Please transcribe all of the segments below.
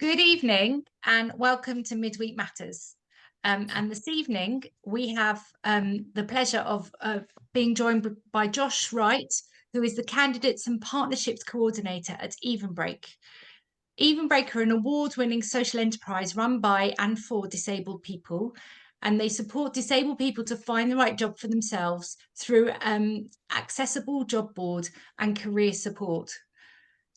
Good evening and welcome to Midweek Matters. And this evening we have the pleasure of being joined by Josh Wright, who is the Candidates and Partnerships Coordinator at Evenbreak. Evenbreak are an award-winning social enterprise run by and for disabled people, and they support disabled people to find the right job for themselves through accessible job board and career support.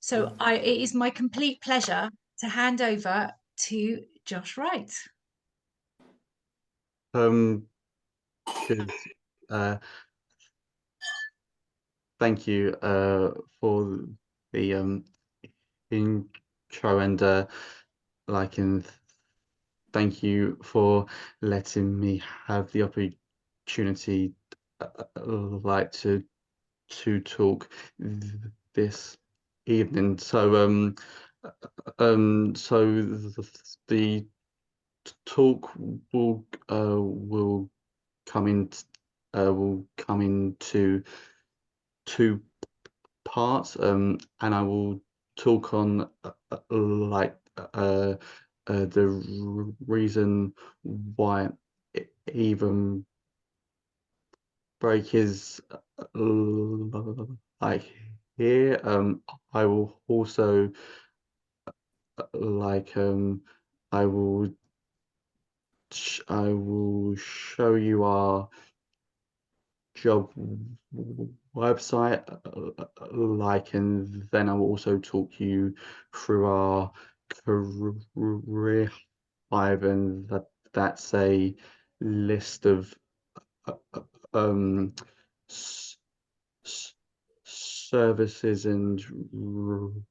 So it is my complete pleasure to hand over to Josh Wright. Good. Thank you for the intro and thank you for letting me have the opportunity to talk this evening. The talk will come into two parts, and I will talk on the reason why even break is like here. I will also I will show you our job website, and then I will also talk you through our career hive, and that's a list of services and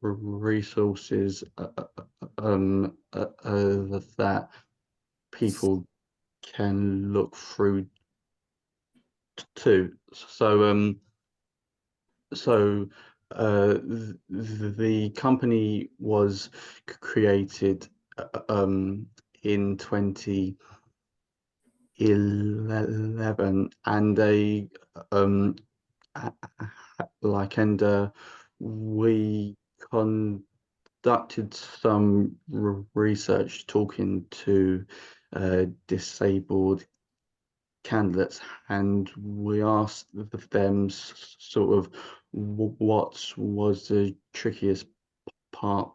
resources that people can look through too. The company was created in 2011, and we conducted some research talking to disabled candidates, and we asked them sort of what was the trickiest part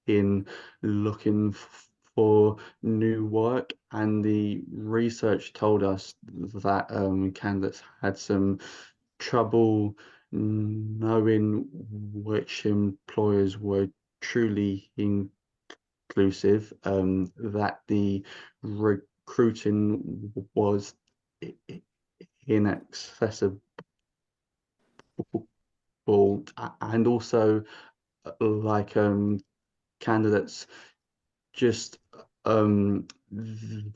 in looking for new work, and the research told us that candidates had some trouble knowing which employers were truly inclusive, that the recruiting was inaccessible, and also candidates just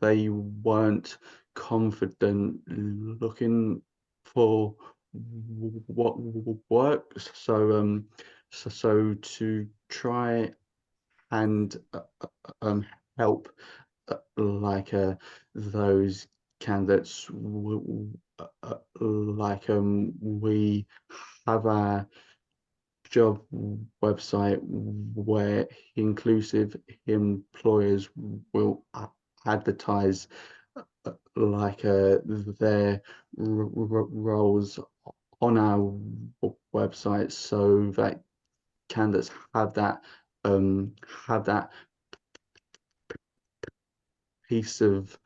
they weren't confident looking for what works. So to try and help those candidates, we have our job website where inclusive employers will advertise their roles on our website, so that candidates have that peace of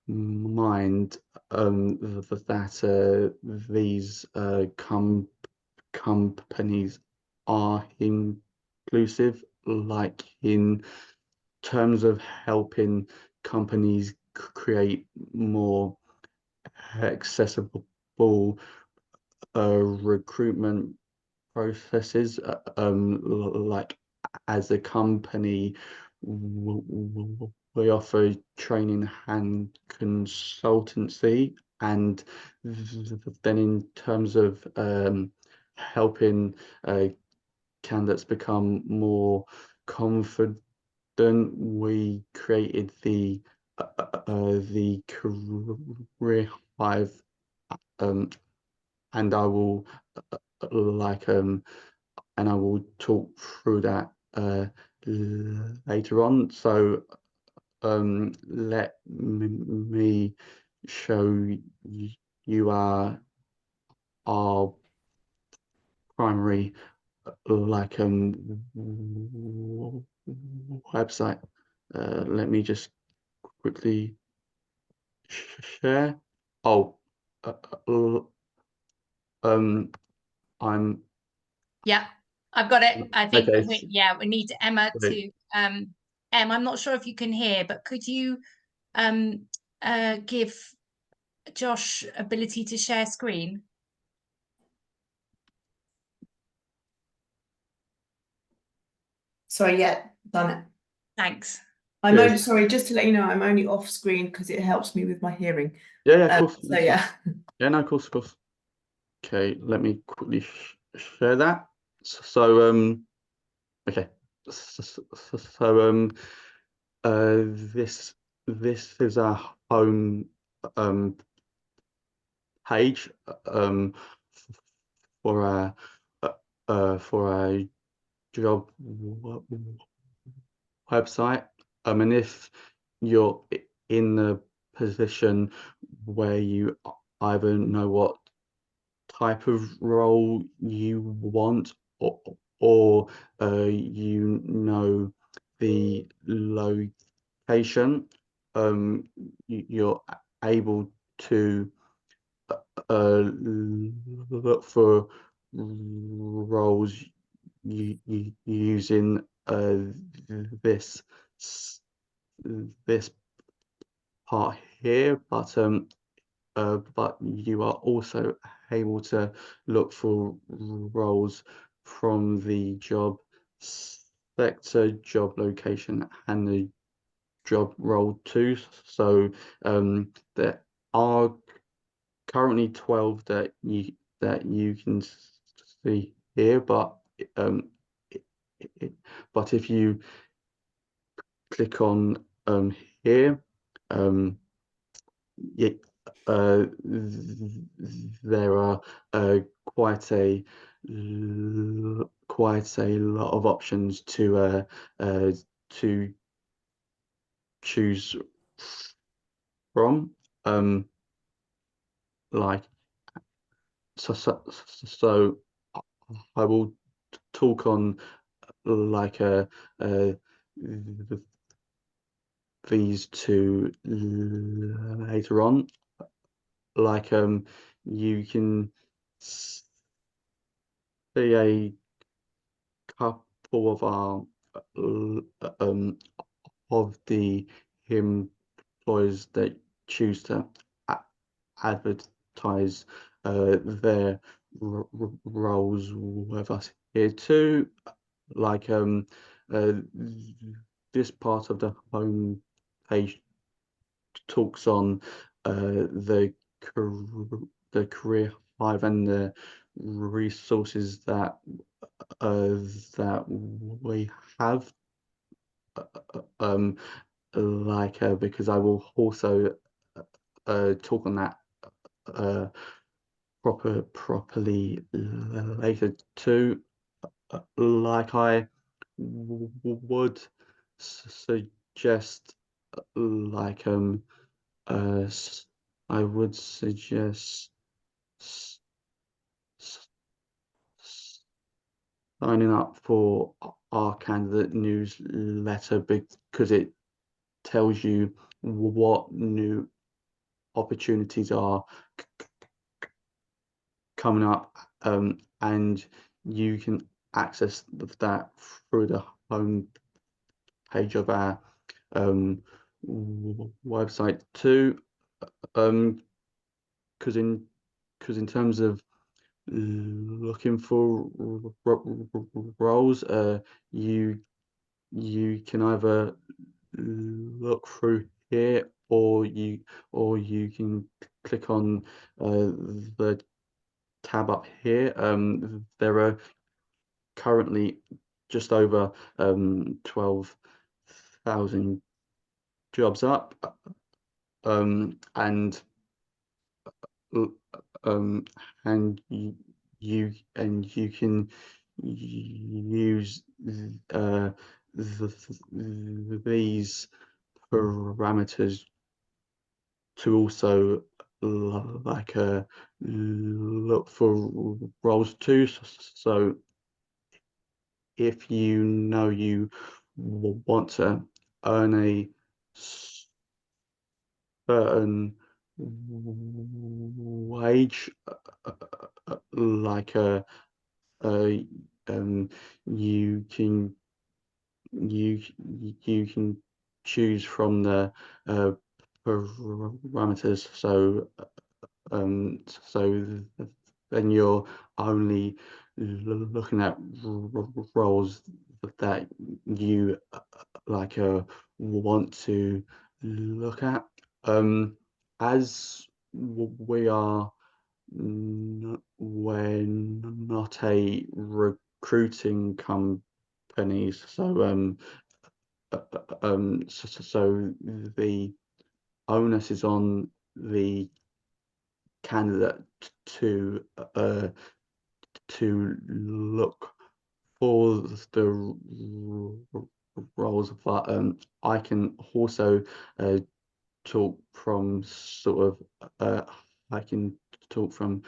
mind, that these companies are inclusive, like in terms of helping companies create more accessible recruitment processes. As a company, we offer training and consultancy, and then in terms of helping candidates become more confident, we created the career hive, and I will talk through that later on. So let me show you our primary like website. Let me just quickly share. Oh, uh, uh, um, I'm Yeah, I've got it. I think okay. we need Emma Wait. to I'm not sure if you can hear, but could you um give Josh ability to share screen? Sorry, yeah, done it. Thanks. I'm only, Cheers. sorry, just to let you know, I'm only off screen because it helps me with my hearing. Yeah, of course. So yeah. Yeah, no, of course, of course. Okay, let me quickly share that. So, okay. So, this is our home page for our job website. And if you're in the position where you either know what type of role you want, or you know the location, you're able to look for roles using this this part here, but you are also able to look for roles from the job sector, job location, and the job role too. So there are currently 12 that you can see here, but um, it, but if you click on here, yeah, there are quite a lot of options to choose from. Like so, I will talk on like these two later on. Like you can see a couple of our of the employers that choose to advertise their roles with us here too. Like uh, this part of the home page talks on the career hive and the resources uh, that we have. Um, because I will also talk on that uh, properly later too. Like I would suggest, like I would suggest s- s- signing up for our candidate newsletter because it tells you what new opportunities are coming up, and you can access that through the home page of our website too. Because in terms of looking for roles, you can either look through here, or you can click on the tab up here. There are currently just over 12,000 jobs up, and um, and you can use these parameters to also like look for roles too. So if you know you want to earn a certain wage, like uh, you can you you can choose from the parameters. So then you're only looking at roles that you like want to look at. As we are we're not a recruiting company, so the onus is on the candidate to uh, to look for the roles, but I can also talk from I can talk from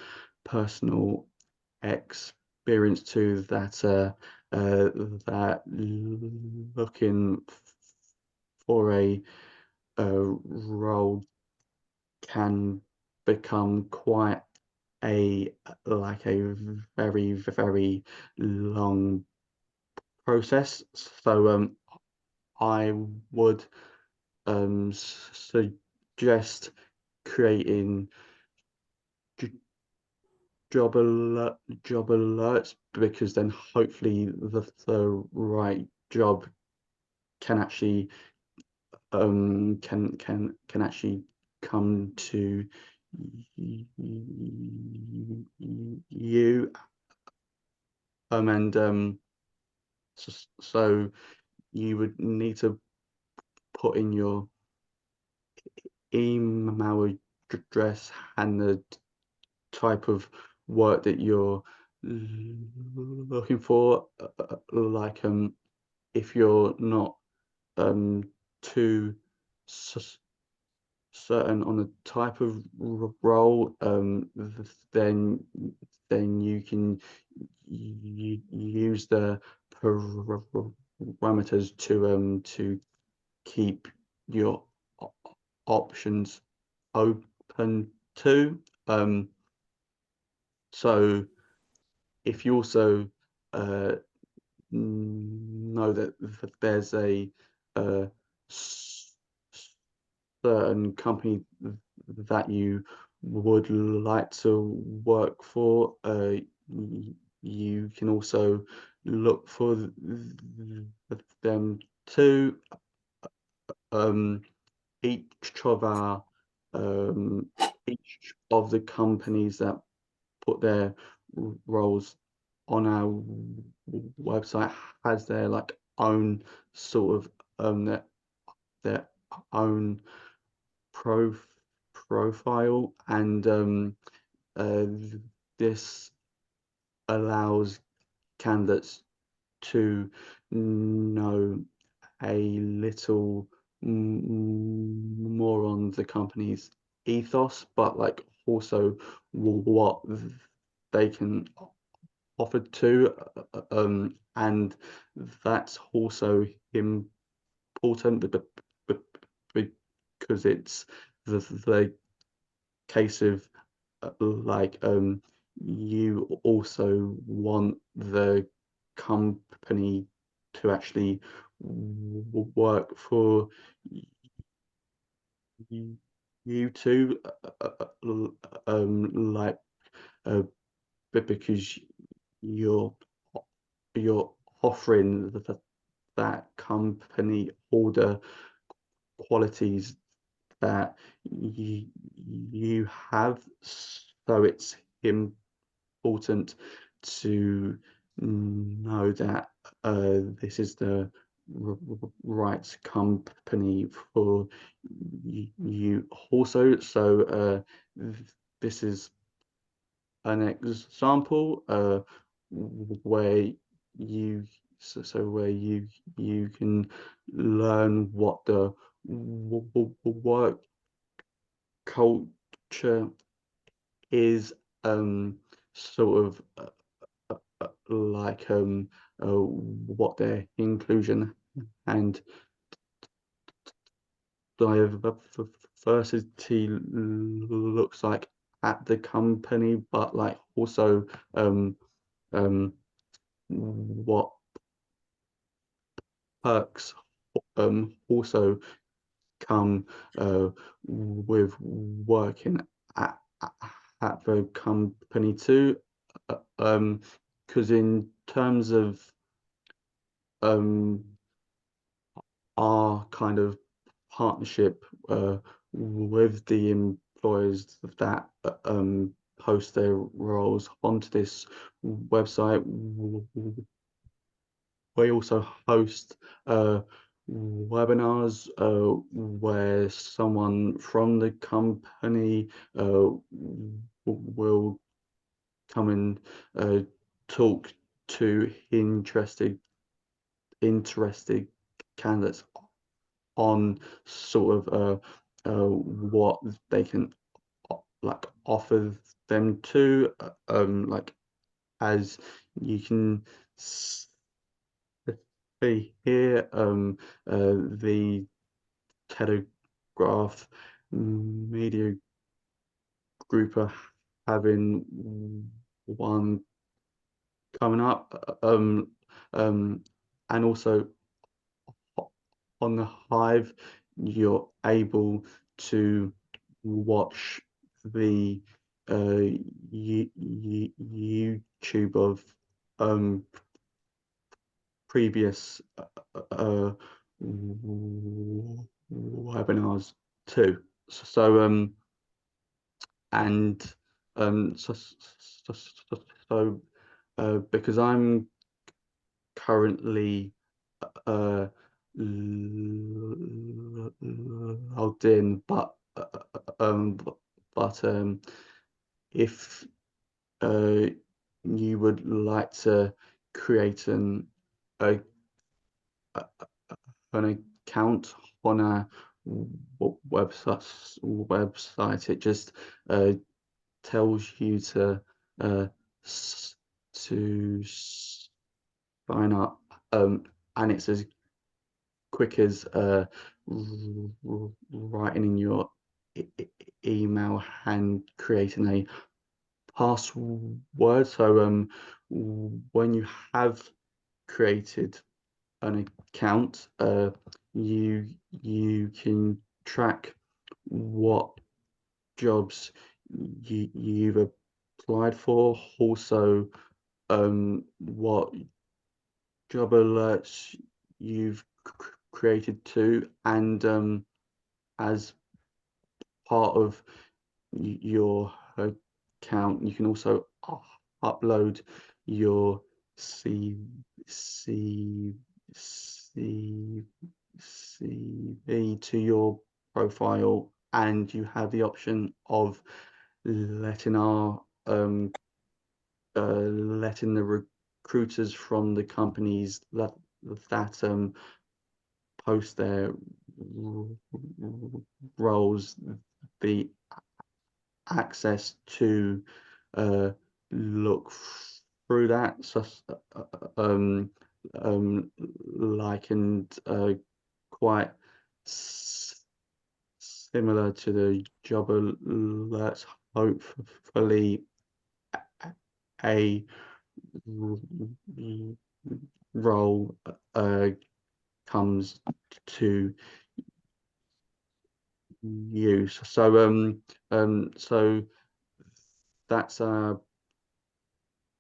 personal experience too, that looking for a role can become quite a a very long process. So I would suggest creating job alerts, because then hopefully the right job can actually can actually come to you, and so you would need to put in your email address and the type of work that you're looking for. If you're not too certain on the type of role, then you can use the parameters to keep your options open too. So if you also know that there's a certain company that you would like to work for, you can also look for them too. Each of our each of the companies that put their roles on our website has their own sort of their own profile, and uh, this allows candidates to know a little more on the company's ethos, but also what they can offer to, and that's also important, because it's the case of you also want the company to actually work for you too, like because you're you're offering that company all the qualities that you have. So it's important to know that this is the right company for you also. So this is an example where you so where you can learn what the work culture is, sort of like what their inclusion and diversity looks like at the company, but like also what perks also come with working at, at the company too, because in terms of our kind of partnership with the employers that post their roles onto this website, we also host webinars where someone from the company will come and talk to interested candidates on sort of what they can like offer them to, like as you can see here, the Telegraph Media Group are having one coming up, and also on the Hive, you're able to watch the YouTube of previous webinars too. So and so because I'm currently logged in, but if you would like to create an account on our website, it just tells you to sign up, and it's as quick as writing in your email and creating a password. So when you have created an account, you can track what jobs you've applied for, also what job alerts you've created too, and as part of your account, you can also upload your CV to your profile, and you have the option of letting our letting the recruiters from the companies that post their roles the access to look through that. So like, and quite similar to the job alerts, hopefully a role comes to use. So so that's our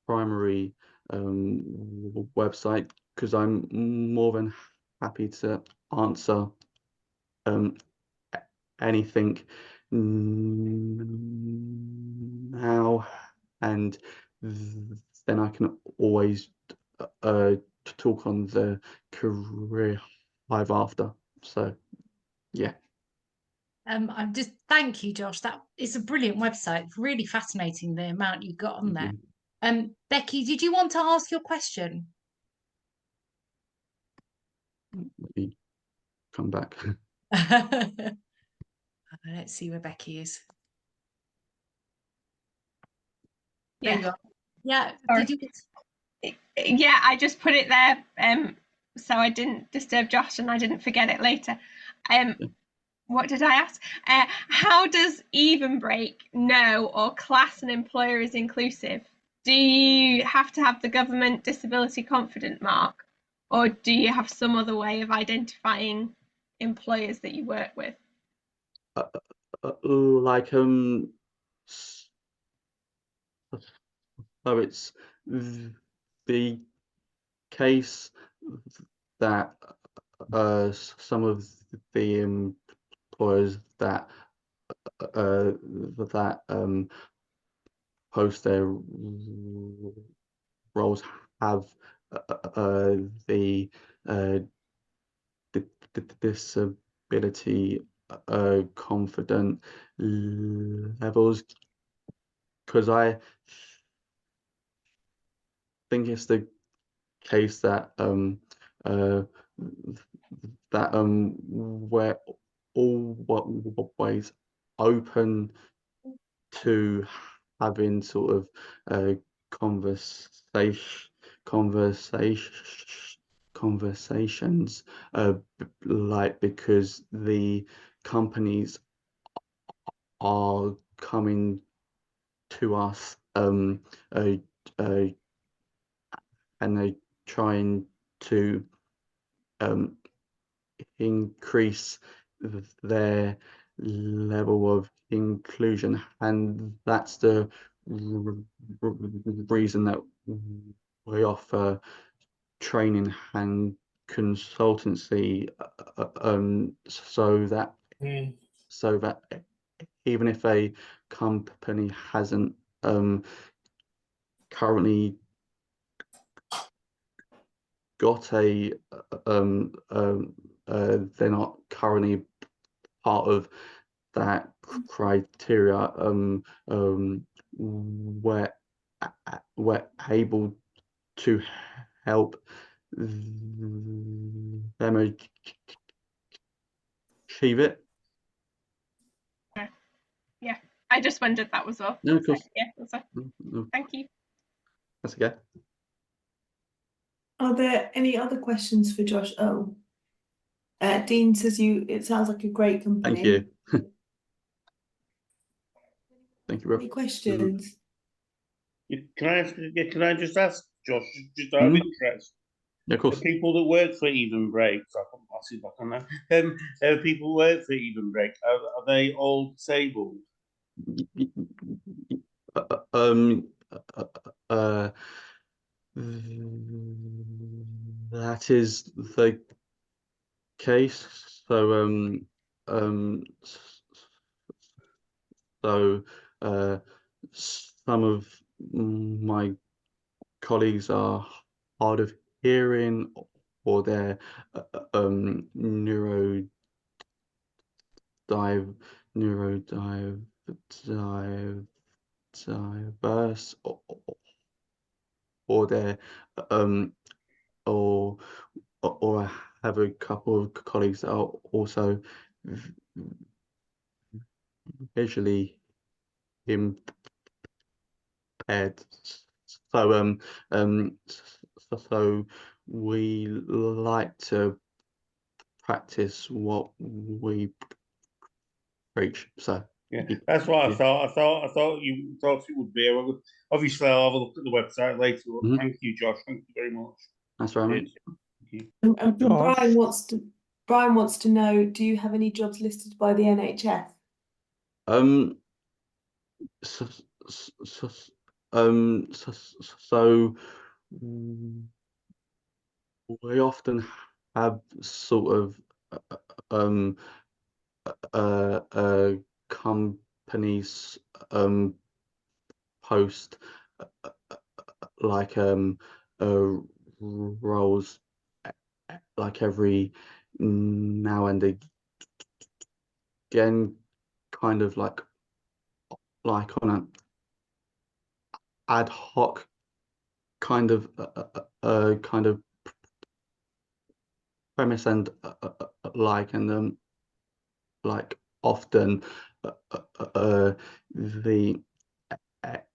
primary website, because I'm more than happy to answer anything now, and then I can always talk on the career Hive after. So yeah. I'm just thank you, Josh. That is a brilliant website. Really fascinating the amount you got on there. Becky, did you want to ask your question? let me come back. Let's see where Becky is. Yeah. There you are. Yeah. Sorry. Did you? Yeah, I just put it there so I didn't disturb Josh and I didn't forget it later. What did I ask? How does Evenbreak know or class an employer as inclusive? Do you have to have the government disability confident mark, or do you have some other way of identifying employers that you work with? Like so it's the case that some of the employers that post their roles have the disability confident levels, because I think it's the case that we're always open to having sort of conversations, like, because the companies are coming to us and they're trying to increase their level of inclusion, and that's the reason that we offer training and consultancy, so that even if a company hasn't currently got a they're not currently part of that criteria, we're able to help them achieve it. Yeah, I just wondered, that was all. No, of course. Yeah, that's all. Thank you. That's okay. Are there any other questions for Josh? Oh, Dean says it sounds like a great company. Thank you. Thank you. Any questions? Can I just ask Josh, just out of interest? Yeah, of course. The people that work for Evenbreak, I'll see if I can now. People who work for Evenbreak, are they all disabled? That is the case. So some of my colleagues are hard of hearing, or they're neurodiverse, or they're or I have a couple of colleagues that are also visually impaired. So so we like to practice what we preach. So yeah, that's what I thought. I thought you thought it would be. Obviously, I'll have a look at the website later. Thank you, Josh. Thank you very much. That's right, mate. Thank you. And Brian wants to know, do you have any jobs listed by the NHS? So we often have sort of companies post like roles like every now and again, kind of like on an ad hoc kind of premise and like often the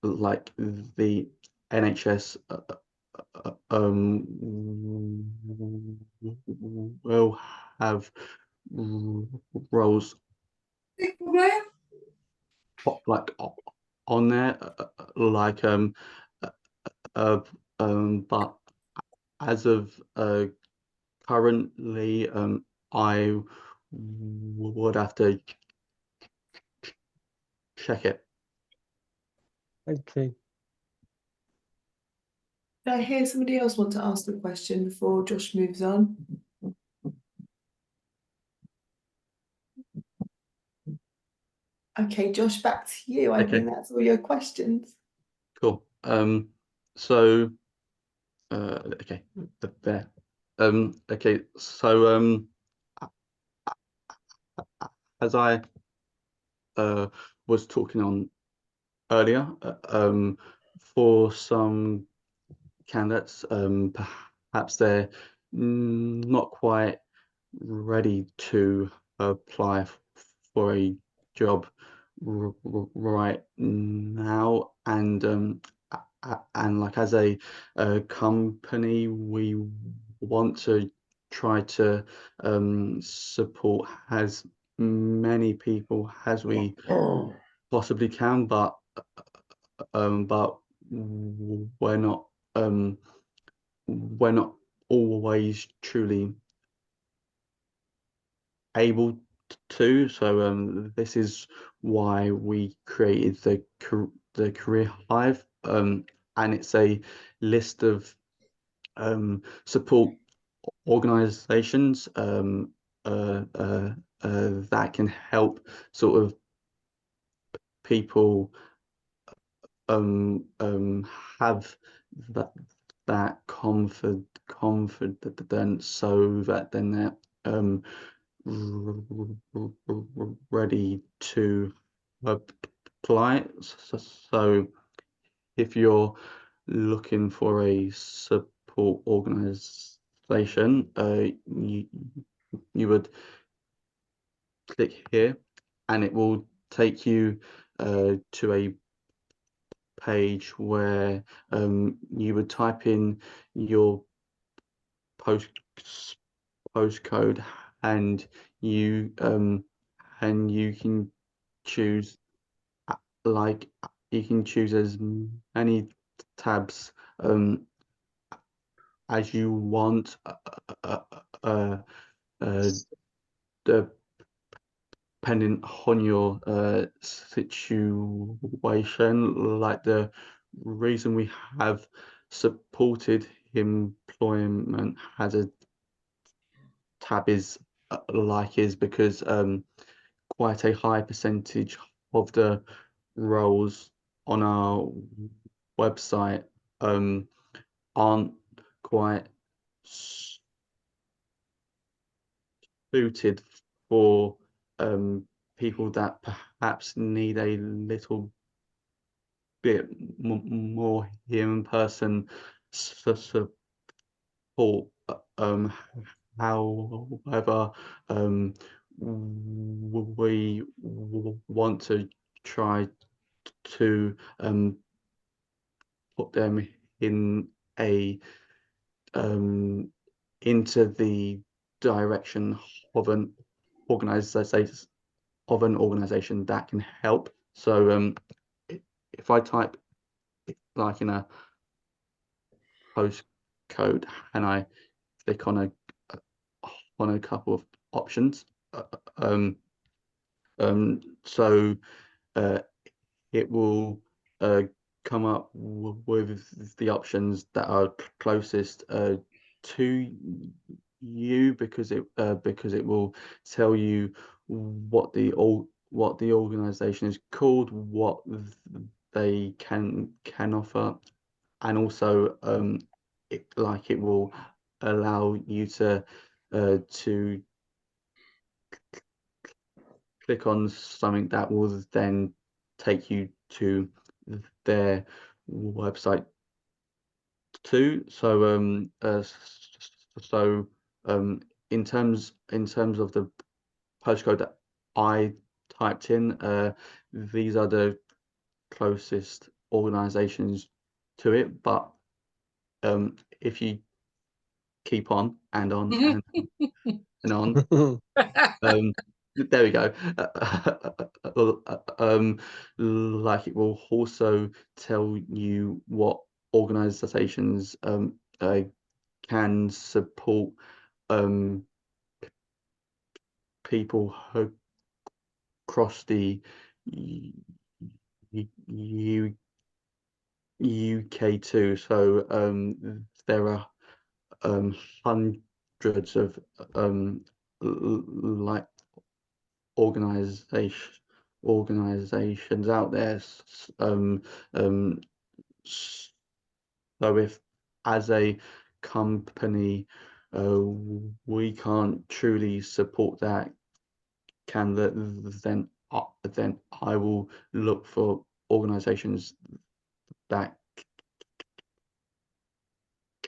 like the NHS will have roles like on there like but as of currently I would have to check it. Okay. Did I hear somebody else want to ask the question before Josh moves on? Okay, Josh, back to you. I Okay. think that's all your questions. Cool. So okay, there. Okay, so as I was talking on earlier, for some candidates, perhaps they're not quite ready to apply for a job right now, and like as a company, we want to try to support as many people as we possibly can, but we're not always truly able to. So this is why we created the Career Hive, and it's a list of support organizations that can help sort of people have that confidence, so that then they're ready to apply. So if you're looking for a support organization, you would click here and it will take you to a page where you would type in your postcode and you can choose like you can choose as many tabs as you want, depending on your situation. Like the reason we have supported employment as a tab is because quite a high percentage of the roles on our website aren't quite suited for people that perhaps need a little bit more in-person support. However, we want to try to put them in a into the direction of an organization that can help. So if I type like in a postcode and I click on a couple of options, so it will come up with the options that are closest to you, because it will tell you what the organization is called, what they can offer, and also it will allow you to click on something that will then take you to their website too. So in terms of the postcode that I typed in, these are the closest organizations to it, but if you keep on and on and on, there we go. Like, it will also tell you what organizations can support people across the UK too. So there are hundreds of like organizations out there. So if, as a company, we can't truly support that candidate, then I will look for organizations that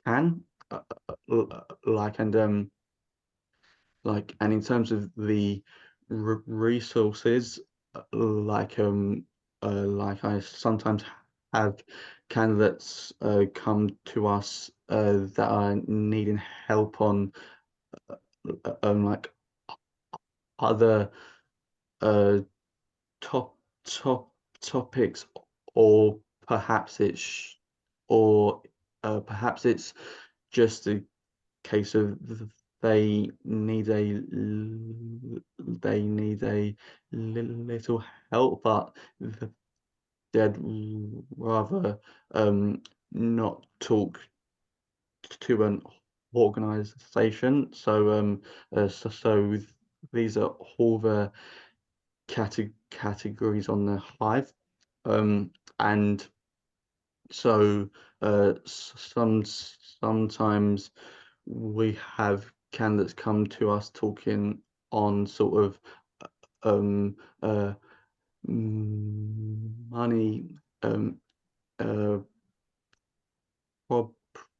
can, like, and in terms of the resources, like I sometimes have candidates come to us that are needing help on like other top topics, or perhaps it's just a case of they need a little help, but they'd rather not talk to an organization. So so these are all the categories on the Hive, and so sometimes we have candidates come to us talking on sort of money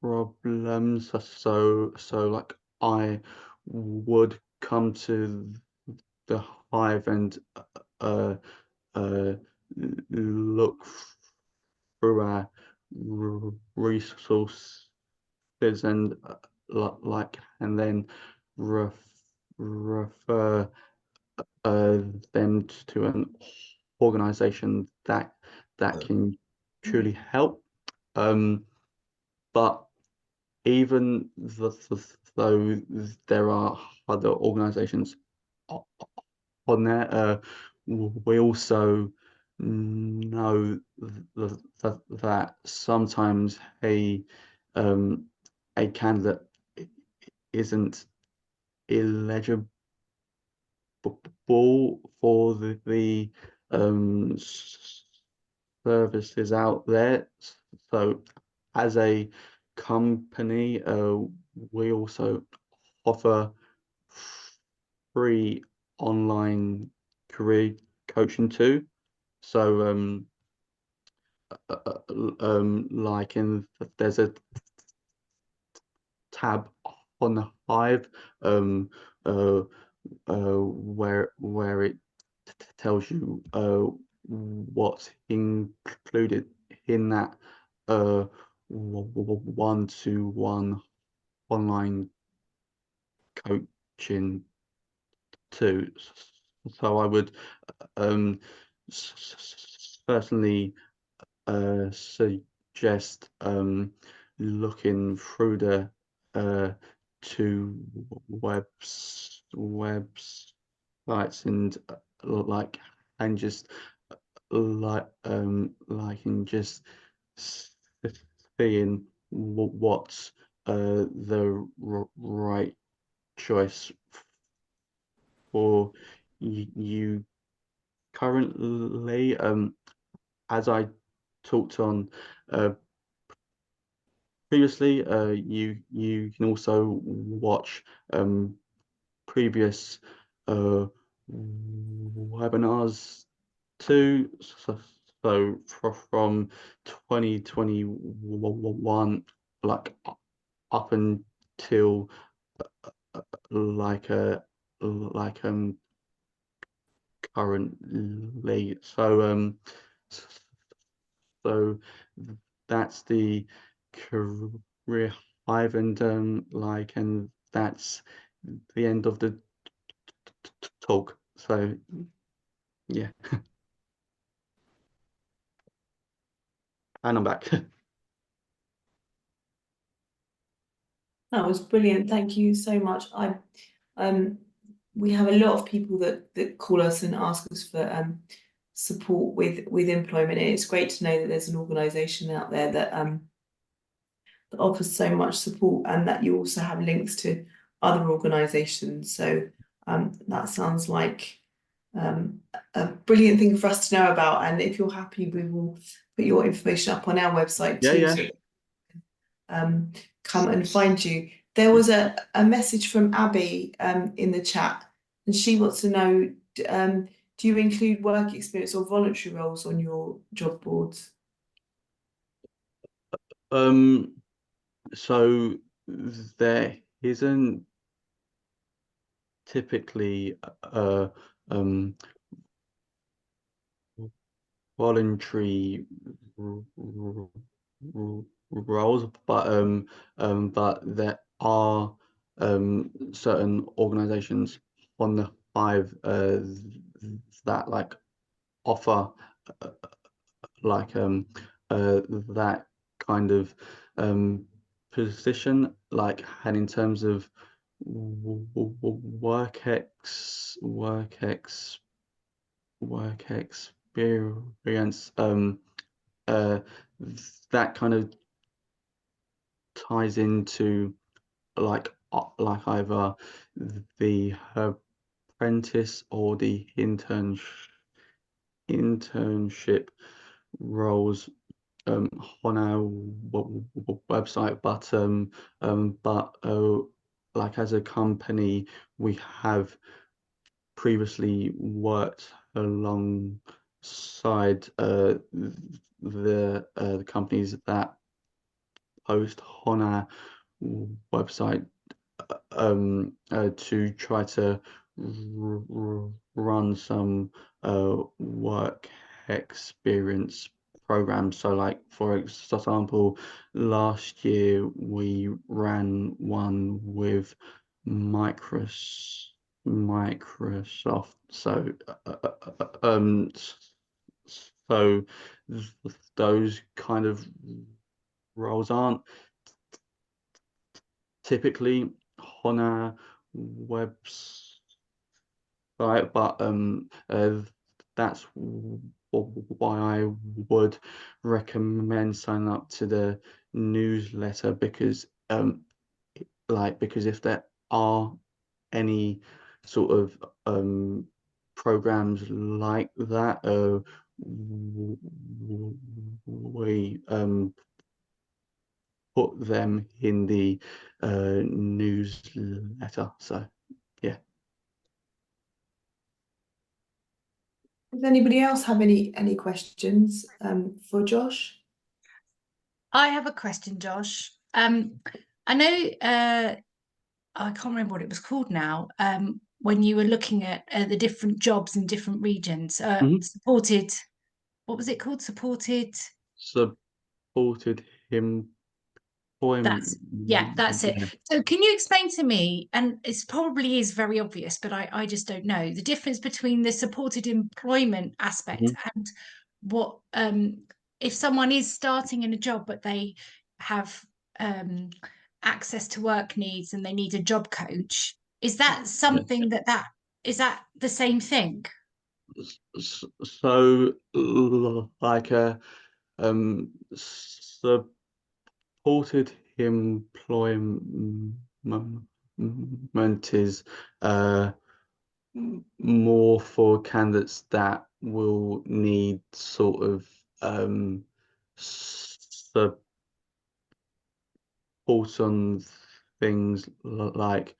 problems. So like, I would come to the Hive and look through our resources and like, and then refer them to an organization that can truly help. But even though there are other organizations on there, we also know that sometimes a candidate isn't eligible for the services out there. So as a company, we also offer free online career coaching too. So like, there's a tab on the Hive where it tells you what's included in that one-to-one online coaching too. So I would certainly suggest looking through the two websites and like, and just and just seeing what's the right choice for you currently. As I talked on previously, you can also watch previous webinars too. So from 2021, like up until like currently. So that's the career hive, and that's the end of the talk. So yeah, and I'm back. That was brilliant. Thank you so much. We have a lot of people that call us and ask us for support with employment. And it's great to know that there's an organisation out there that offers so much support, and that you also have links to other organisations. So that sounds like a brilliant thing for us to know about. And if you're happy, we will put your information up on our website too. Yeah. So come and find you. There was a message from Abby in the chat, and she wants to know, do you include work experience or voluntary roles on your job boards? So there isn't typically voluntary roles, but there are certain organizations on the hive that like offer that kind of position, and in terms of work experience, that kind of ties into either the apprentice or the internship roles on our website, but as a company, we have previously worked alongside the companies that post on our website to try to run some work experience programs. So for example, last year we ran one with Microsoft. So those kind of roles aren't typically on our website, but that's why I would recommend signing up to the newsletter, because if there are any sort of programs like that, we put them in the newsletter. So yeah. Does anybody else have any questions for Josh? I have a question, Josh. I know I can't remember what it was called now. When you were looking at the different jobs in different regions, supported. What was it called? Supported employment. That's it. Yeah. So can you explain to me, and it's probably is very obvious, but I just don't know the difference between the supported employment aspect and what if someone is starting in a job but they have access to work needs and they need a job coach, is that something that is that the same thing? So supported employment is more for candidates that will need sort of support on things like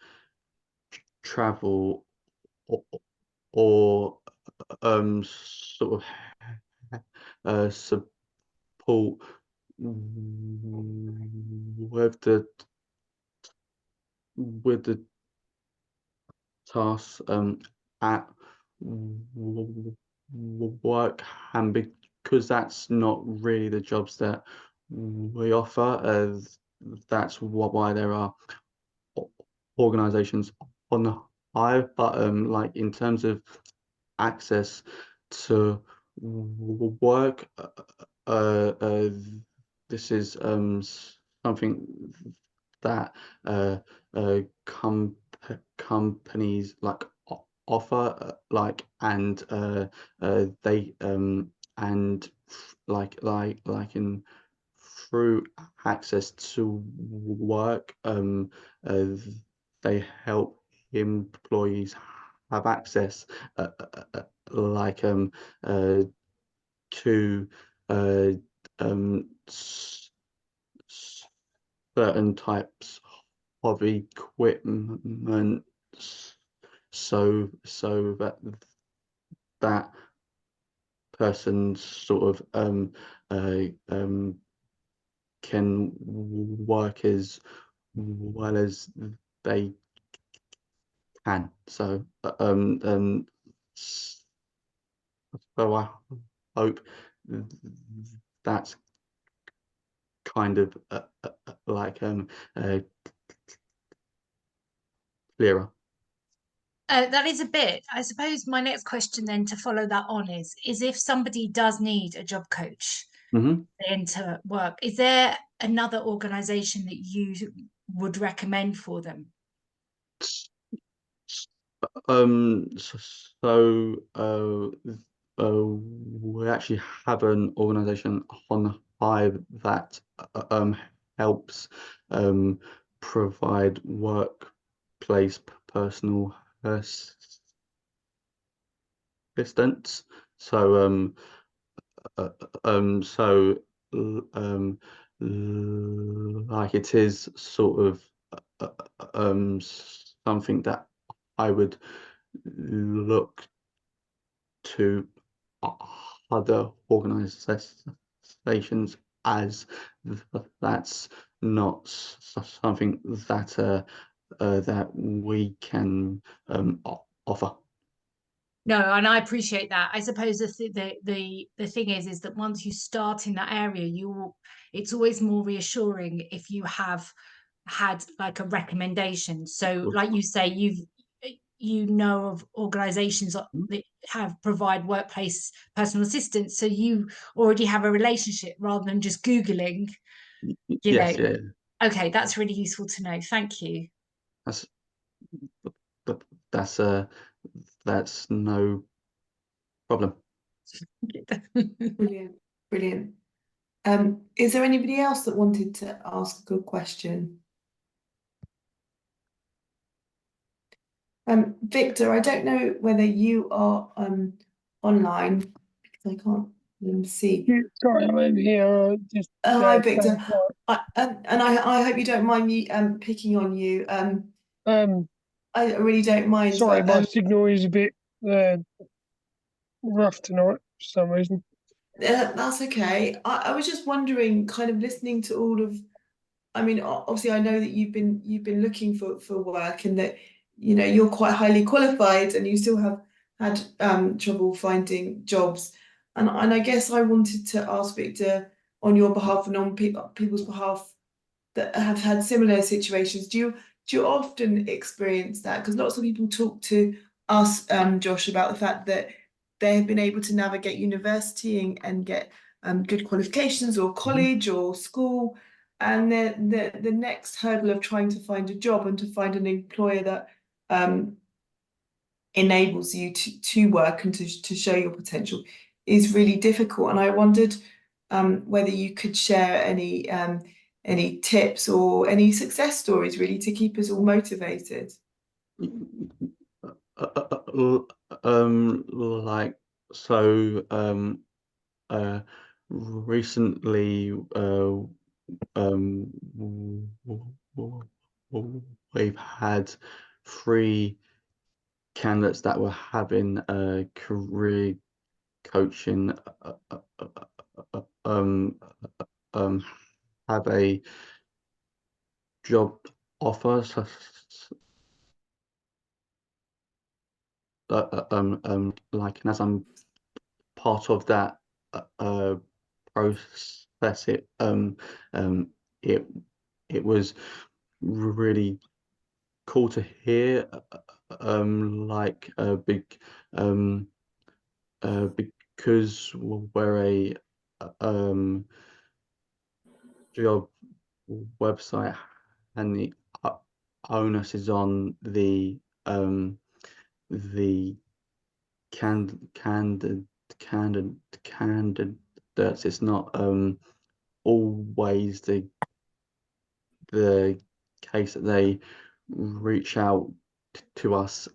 travel or sort of support with the tasks at work, and because that's not really the jobs that we offer, that's why there are organizations on the hive. But like in terms of access to work, this is something that companies like offer, like, and they and like in through access to work, they help employees have access like to certain types of equipment, so that that person sort of can work as well as they can. So so I hope that's kind of like clearer. That is a bit. I suppose my next question then to follow that on is if somebody does need a job coach into work, is there another organisation that you would recommend for them? We actually have an organisation on the hive that helps provide workplace personal assistance. So like it is sort of something that I would look to other organizations, as that's not something that that we can offer. No, and I appreciate that. I suppose the thing is that once you start in that area, it's always more reassuring if you have had like a recommendation. So, like you say, you know of organizations that provide workplace personal assistance, so you already have a relationship rather than just Googling, Yes, yeah. Okay, that's really useful to know. Thank you. That's no problem. Brilliant. Is there anybody else that wanted to ask a good question? Victor, I don't know whether you are online because I can't see. Sorry, I'm over here. Just hi, Victor. I hope you don't mind me picking on you. I really don't mind. Sorry, my signal is a bit rough tonight for some reason. That's okay. I was just wondering, kind of listening to all of, I mean, obviously I know that you've been looking for work, and that you're quite highly qualified and you still have had trouble finding jobs, and I guess I wanted to ask Victor, on your behalf and on people's behalf that have had similar situations, do you often experience that? Because lots of people talk to us, Josh, about the fact that they have been able to navigate university and get good qualifications, or college or school, and the next hurdle of trying to find a job and to find an employer that enables you to work and to show your potential is really difficult. And I wondered whether you could share any tips or any success stories, really, to keep us all motivated. Like, so recently we've had 3 candidates that were having career coaching have a job offer like, and as I'm part of that process, it was really cool to hear, like a big because we're a job website, and the onus is on the candidates. It's not always the case that they reach out to us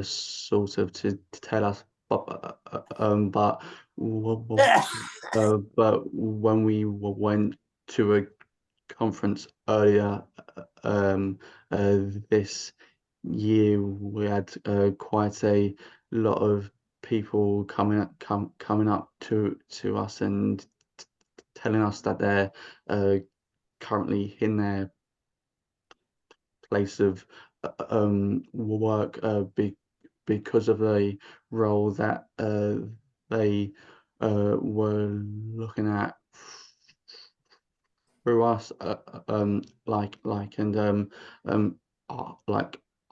sort of to tell us, but when we went to a conference earlier this year, we had quite a lot of people coming up to us and telling us that they're currently in their place of work because of a role that they were looking at through us, like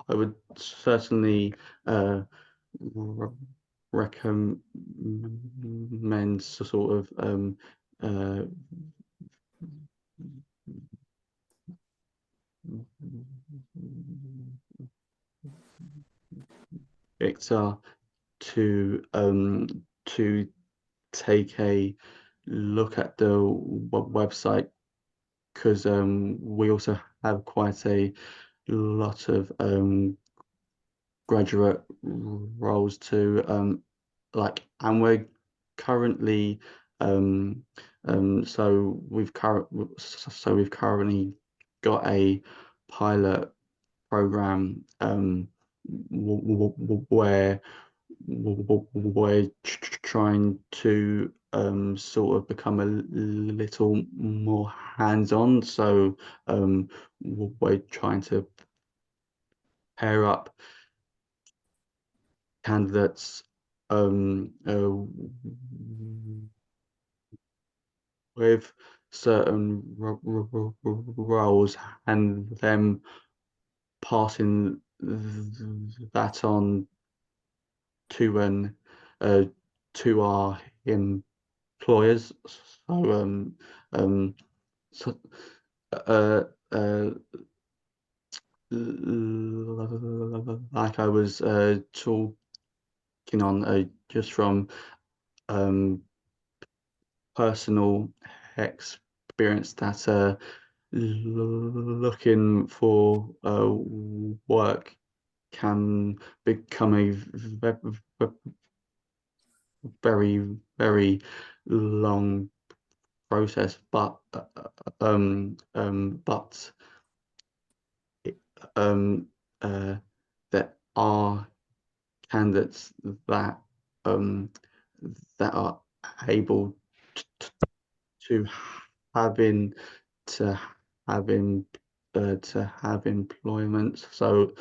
I would certainly recommend sort of Victor to take a look at the website, because we also have quite a lot of graduate roles too, and we're currently so we've currently got a pilot program where we're trying to sort of become a little more hands-on. So we're trying to pair up candidates with certain roles, and them passing that on to to our employers. So so like I was talking on just from personal experience, that looking for work can become a very, very long process, but there are candidates that are able to having to having to have employment. So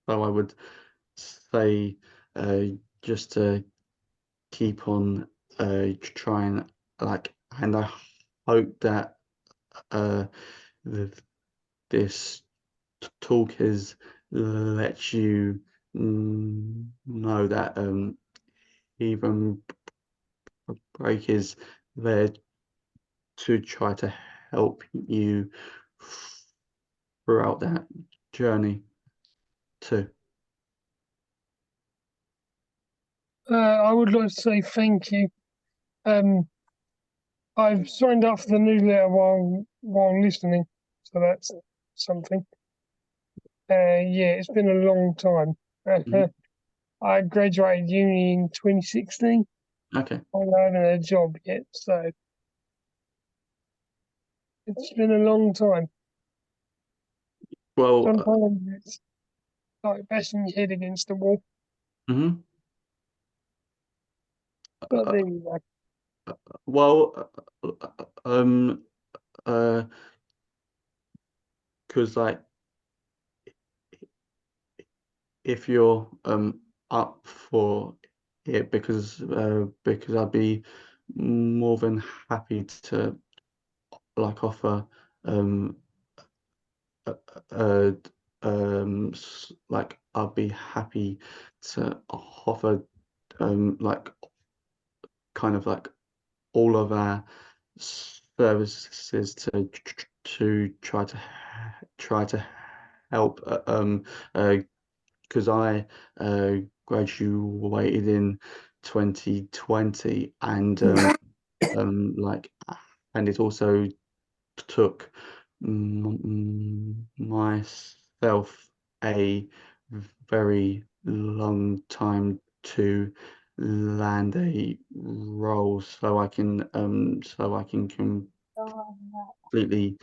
I would say just to keep on trying, and I hope that this talk has let you know that even break is there to try to help you throughout that journey too. I would like to say thank you. I've signed up for the newsletter while listening, so that's something. Yeah, it's been a long time. I graduated uni in 2016. Okay. I haven't had a job yet, so it's been a long time. Well, Sometimes it's like bashing your head against the wall, but there you go. well, because if you're up for it, because I'd be more than happy to like offer like I'd be happy to offer like kind of like all of our services to try to help because I graduated in 2020 and like and it also took myself a very long time to land a role, so I can completely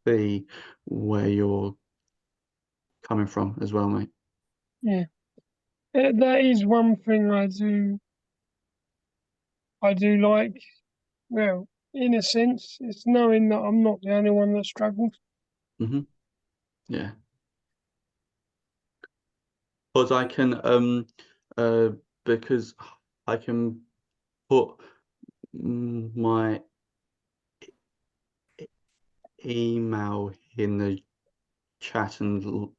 see where you're coming from as well, mate. Yeah, that is one thing I do like. Well, in a sense, it's knowing that I'm not the only one that struggles. Yeah, because I can because I can put my email in the chat and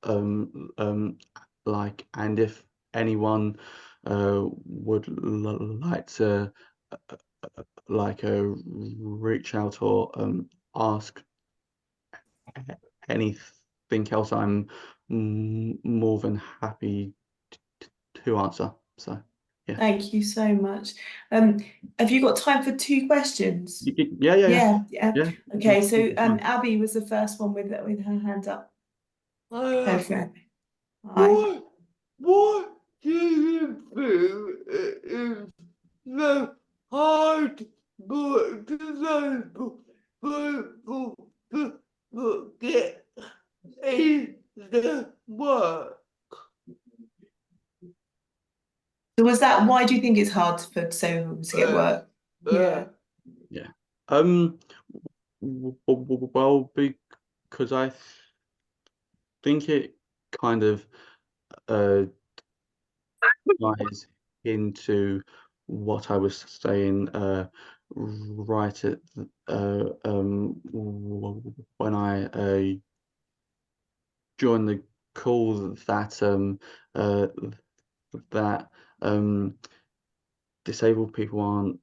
like, and if anyone would like to like reach out or ask anything else, I'm more than happy to answer. So yeah. Thank you so much. Have you got time for 2 questions? Yeah. Okay, so Abby was the first one with her hand up. Go for it. Hi. What do you feel is the hard work to get in the work? So was that why do you think it's hard for disabled people to get work? Yeah. Well, because I think it kind of ties into what I was saying right at when I joined the call, that disabled people aren't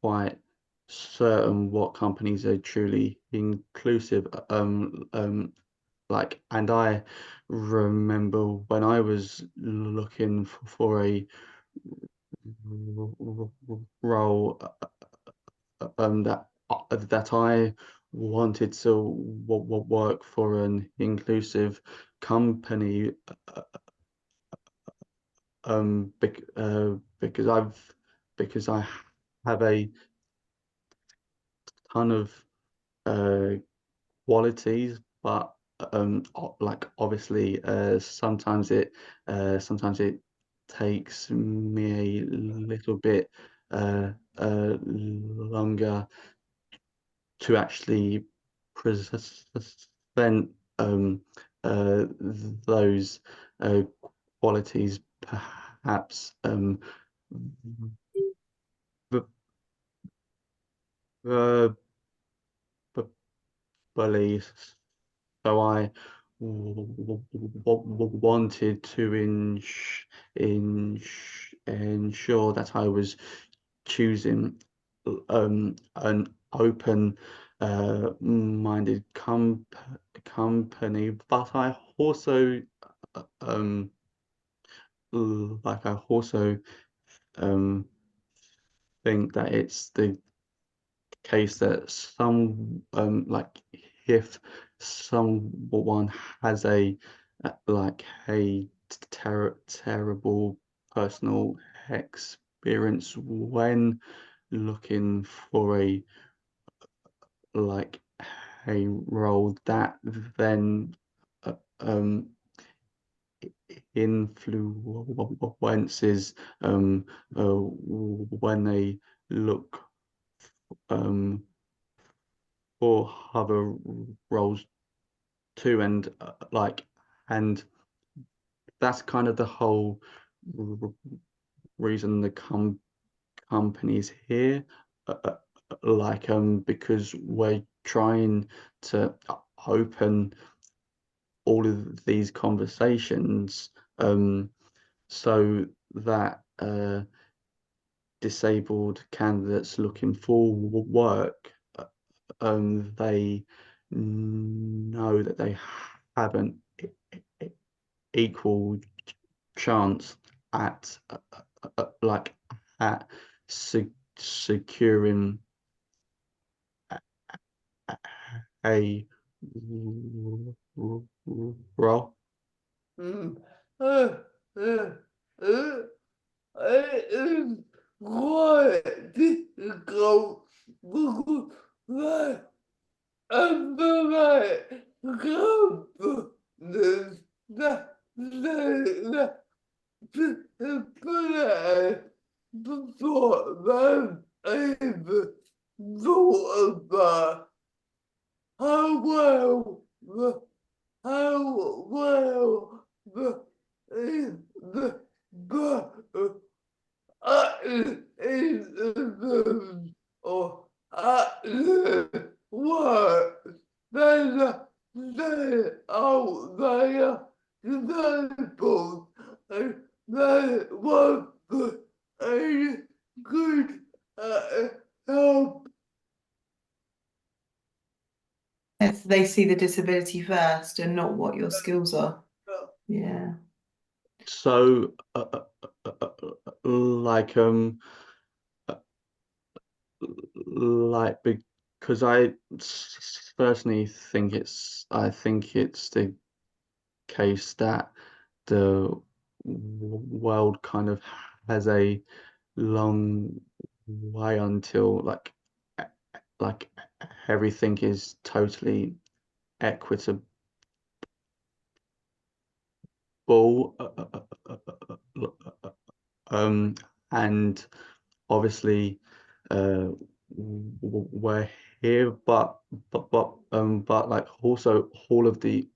quite certain what companies are truly inclusive. Like, and I remember when I was looking for a role that I wanted to work for an inclusive company, because I have a ton of qualities, but like obviously sometimes it takes me a little bit longer to actually present those qualities, perhaps verbally. So I wanted to ensure that I was choosing an open minded company, but I also like I also think that it's the case that some like if someone has a like a terrible personal experience when looking for a like a role, that then um influences when they look for other roles too, and and that's kind of the whole reason the company's here, because we're trying to open all of these conversations, so that disabled candidates looking for work, they know that they have an equal chance at securing a role. It is quite difficult because the companies that before they've even thought about how well the or work they out there disabled and they want a good help. If they see the disability first and not what your skills are. Yeah. So because I personally think it's the case that the world kind of has a long way until like everything is totally equitable, and obviously we're here, but like also all of the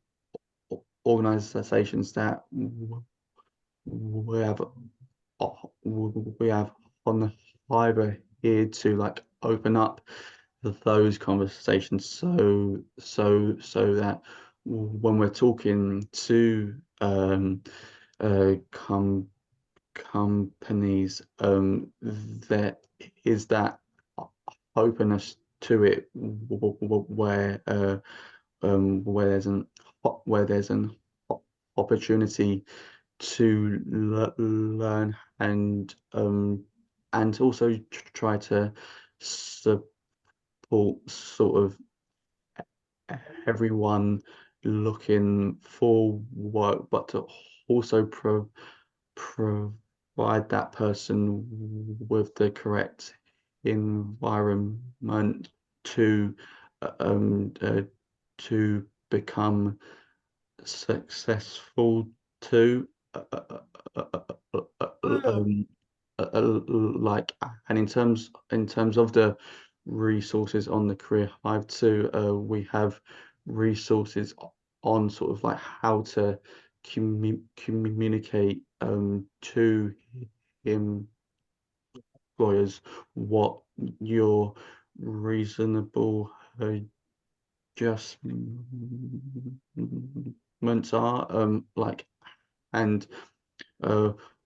organizations that we have on the fiber here to like open up those conversations, so that when we're talking to companies, there is that openness to it, where there's an opportunity to learn and also try to support sort of everyone looking for work, but to also provide that person with the correct environment to become successful too. And in terms of the resources on the Career Hive too, we have resources on sort of like how to communicate to employers what your reasonable adjustments are, and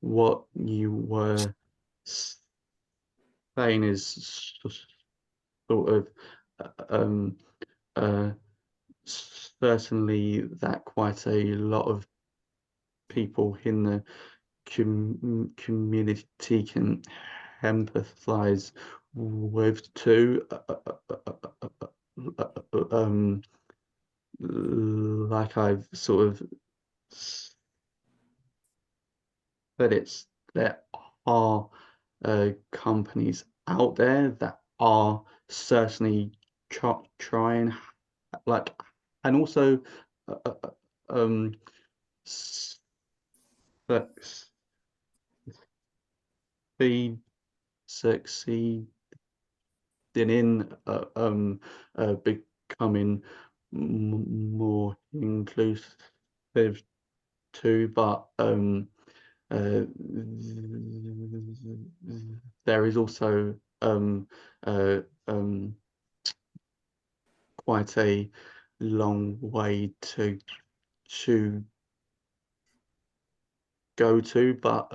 what you were saying is sort of certainly that quite a lot of people in the community can empathize with too. Like I've sort of said, there are companies out there that are certainly trying, and also succeed in becoming more inclusive too, but there is also quite a long way to go to, but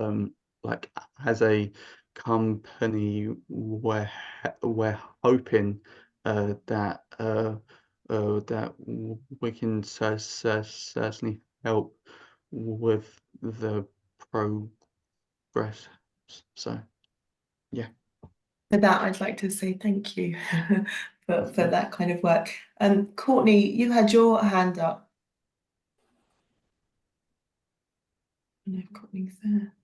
like as a company, we're hoping that that we can certainly help with the progress. So yeah. For that, I'd like to say thank you for that kind of work. Courtney, you had your hand up. No, Courtney's there.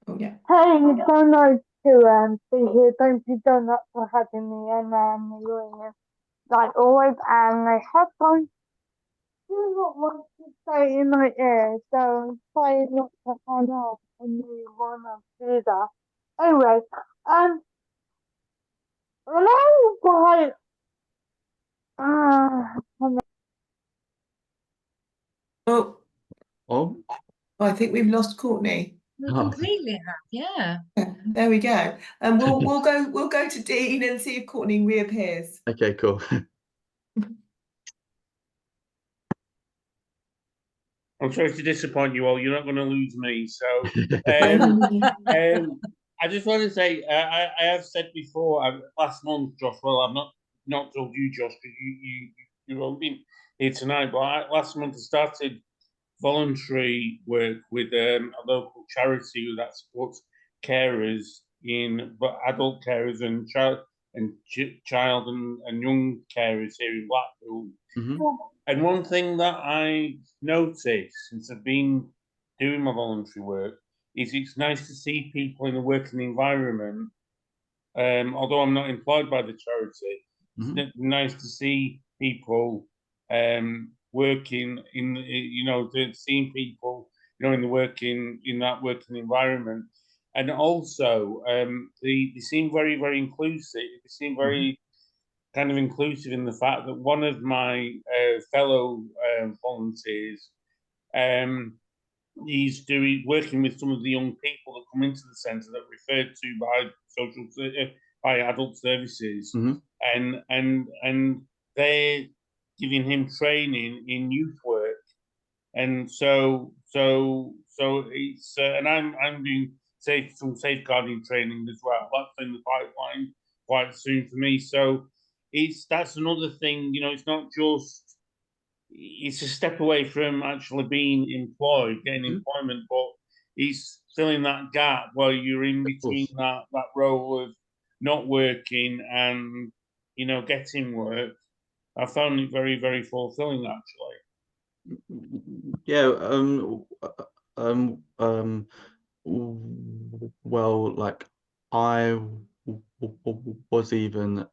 Oh yeah. Hey, it's so nice to be here. Thank you so much for having me, and you're like always, and I have gone do not want to stay in my ear, so try not to hang up when you wanna do that. Anyway, when I was Oh, Oh, I think we've lost Courtney. We Oh. completely have, yeah. Yeah, there we go. And we'll go to Dean and see if Courtney reappears. okay, cool. I'm sorry to disappoint you all. You're not going to lose me. So, I just want to say, I have said before last month, Josh. Well, I've not told you, Josh, because you won't be here tonight. But last month I started voluntary work with a local charity that supports carers adult carers and child and young carers here in Blackpool. And one thing that I noticed since I've been doing my voluntary work is it's nice to see people in a working environment. Although I'm not employed by the charity, it's nice to see people working seeing people in that working environment, and also they seem very, very inclusive. They seem very kind of inclusive in the fact that one of my fellow volunteers, he's working with some of the young people that come into the centre that are referred to by adult services, and they're giving him training in youth work, and so it's and I'm doing some safeguarding training as well. That's in the pipeline quite soon for me. So that's another thing. It's not just. It's a step away from actually being employed, getting employment, but it's filling that gap where you're in between that role of not working and getting work. I found it very, very fulfilling, actually. Yeah. Well, like I was even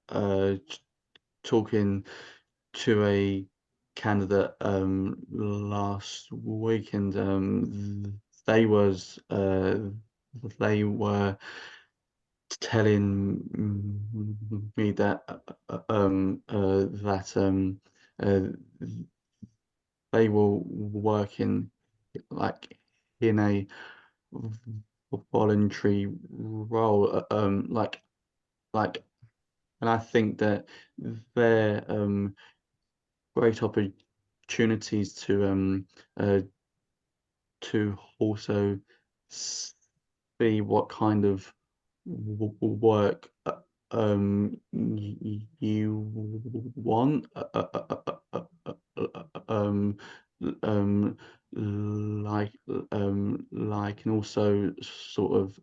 talking to a candidate last week, and they were telling me that they were working like in a voluntary role, and I think that they're great opportunities to also see what kind of work you want, and also sort of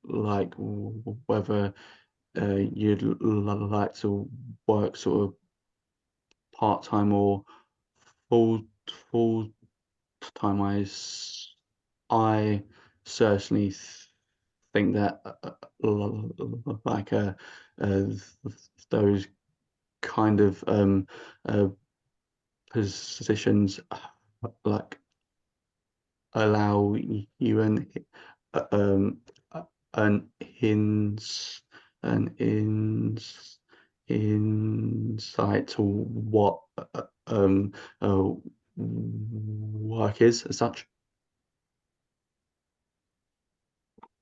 like whether you'd like to work sort of part-time or full time. I certainly think that like those kind of positions like allow you an insight to what work is as such.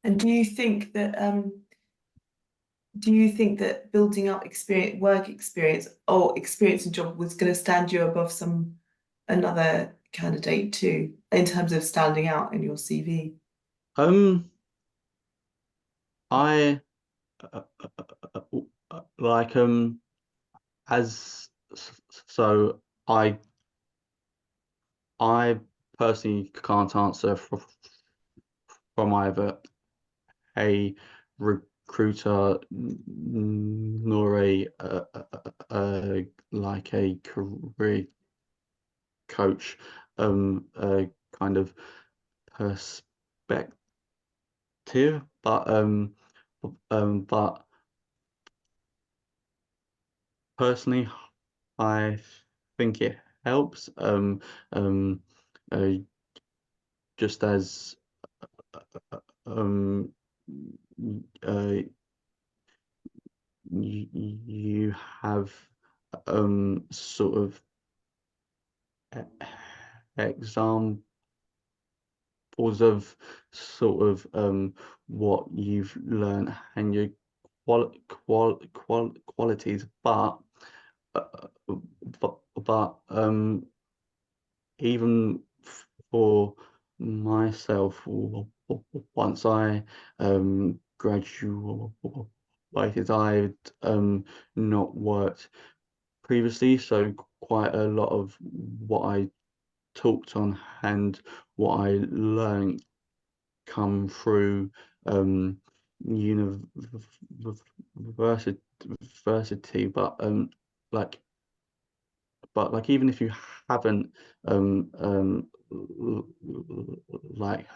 And do you think that building up work experience or experience in job was going to stand you above another candidate too, in terms of standing out in your CV? I like as so I personally can't answer from either a recruiter nor a like a career coach kind of perspective, but personally I think it helps just as you have sort of examples of sort of what you've learned and your qualities, but even for myself, once I graduated, I'd not worked previously, so quite a lot of what I talked on and what I learned come through university, but even if you haven't like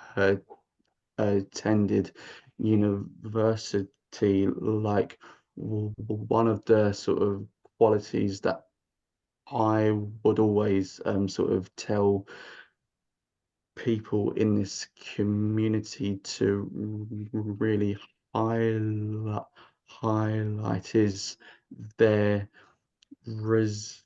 attended university, like one of the sort of qualities that I would always sort of tell people in this community to really highlight is their resilience,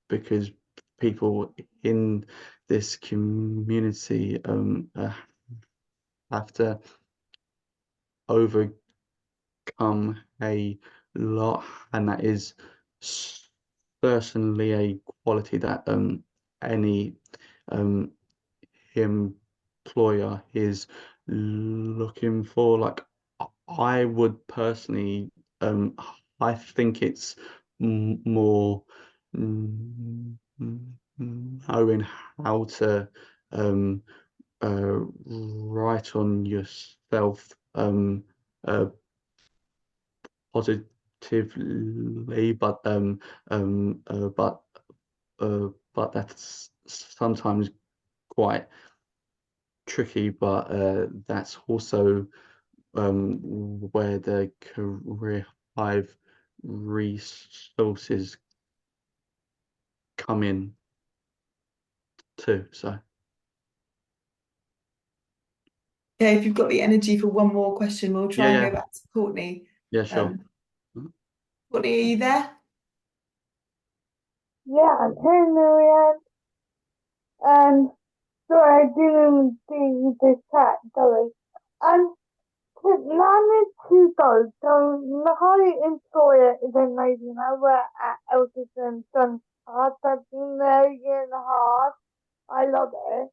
because people in this community have to overcome a lot, and that is certainly a quality that any employer is looking for. Like I would personally I think it's more knowing how to write on yourself positively, but that's sometimes quite tricky. But that's also where the Career Hive resources come in too. So Yeah, if you've got the energy for one more question, we'll try and yeah, go back to Courtney. yeah, sure. Courtney, are you there? Yeah, I'm here, Marianne. And sorry, I didn't see the chat going. And to manage to go, so my employer is amazing. I work at Elderton John Hart. I've been there a year and a half. I love it.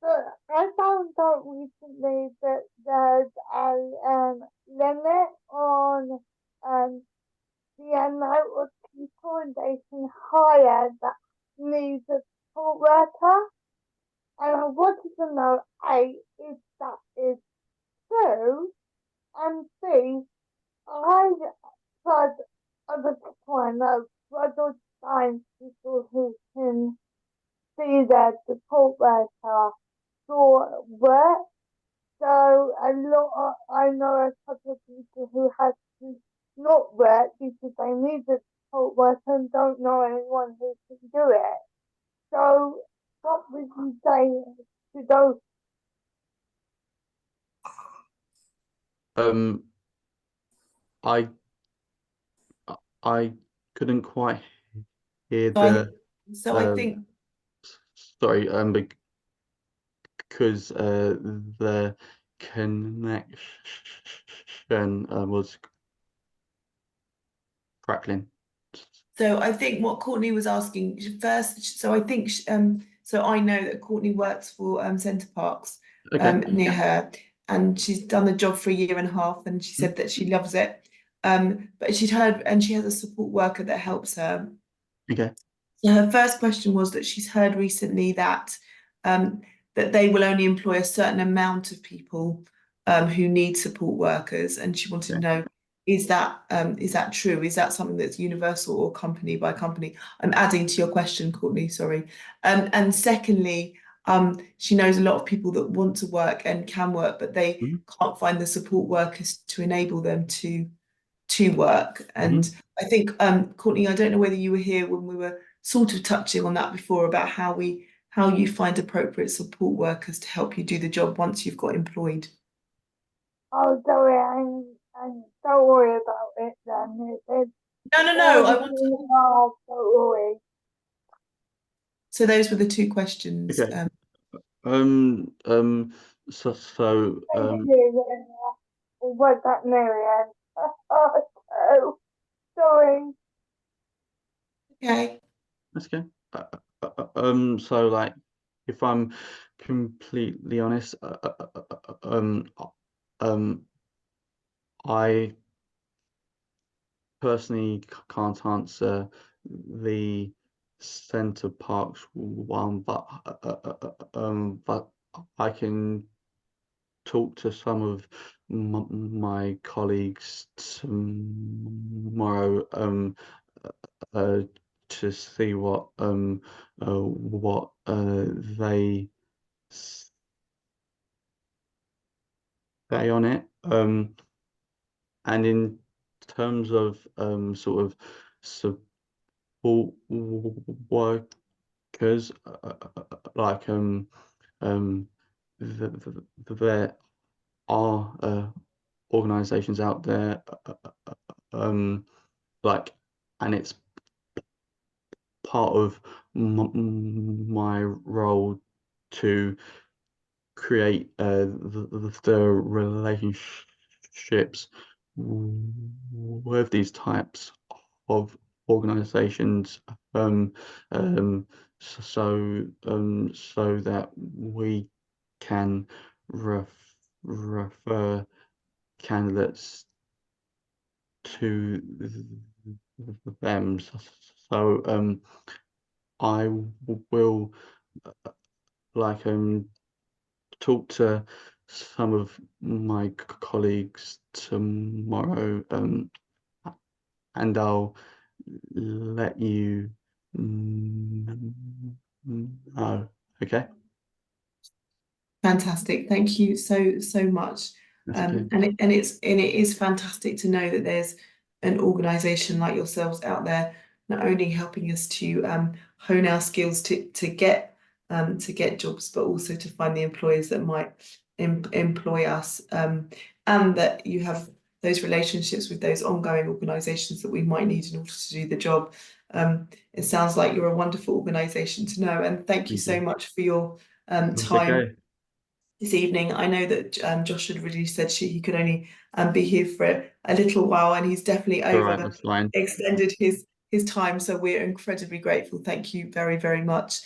But I found out recently that there's a limit on the amount of people they can hire that needs a support worker. And I wanted to know A, if that is true, and B, I tried other people I know, struggle to find people who can be their support worker for work. So I know a couple of people who have to not work because they need a support worker and don't know anyone who can do it. So what would you say to those? I couldn't quite hear So I think sorry, because the connection was crackling. So I think what Courtney was asking first, so I think so I know that Courtney works for Centre Parks Okay. near her, and she's done the job for 1.5 years, and she said that she loves it. But she'd heard, and she has a support worker that helps her. Okay. So her first question was that she's heard recently that that they will only employ a certain amount of people who need support workers, and she wanted to know, is that true? Is that something that's universal or company by company? I'm adding to your question, Courtney, sorry. And secondly, she knows a lot of people that want to work and can work, but they can't find the support workers to enable them to work. And I think, Courtney, I don't know whether you were here when we were sort of touching on that before about how you find appropriate support workers to help you do the job once you've got employed. Oh, sorry, and don't worry about it then. No, I want to... Don't worry. So those were the two questions. Okay. So Was that Marianne? Oh, sorry. Okay. that's okay. So like, if I'm completely honest, I personally can't answer the Centre Parks one, but I can talk to some of my colleagues tomorrow to see what they say on it. And in terms of sort of support workers, like there are organizations out there, like, and it's part of my role to create the relationships with these types of organizations, so that we can refer candidates to them. So I will like talk to some of my colleagues tomorrow, and I'll let you know. Okay. Fantastic. Thank you so much. Okay. And it is fantastic to know that there's an organisation like yourselves out there, not only helping us to hone our skills to get jobs, but also to find the employers that might employ us, and that you have those relationships with those ongoing organisations that we might need in order to do the job. It sounds like you're a wonderful organisation to know, and thank you so much for your time. Okay. This evening. I know that Josh had really said he could only be here for a little while, and he's definitely That's fine. extended his time. So we're incredibly grateful. Thank you very, very much.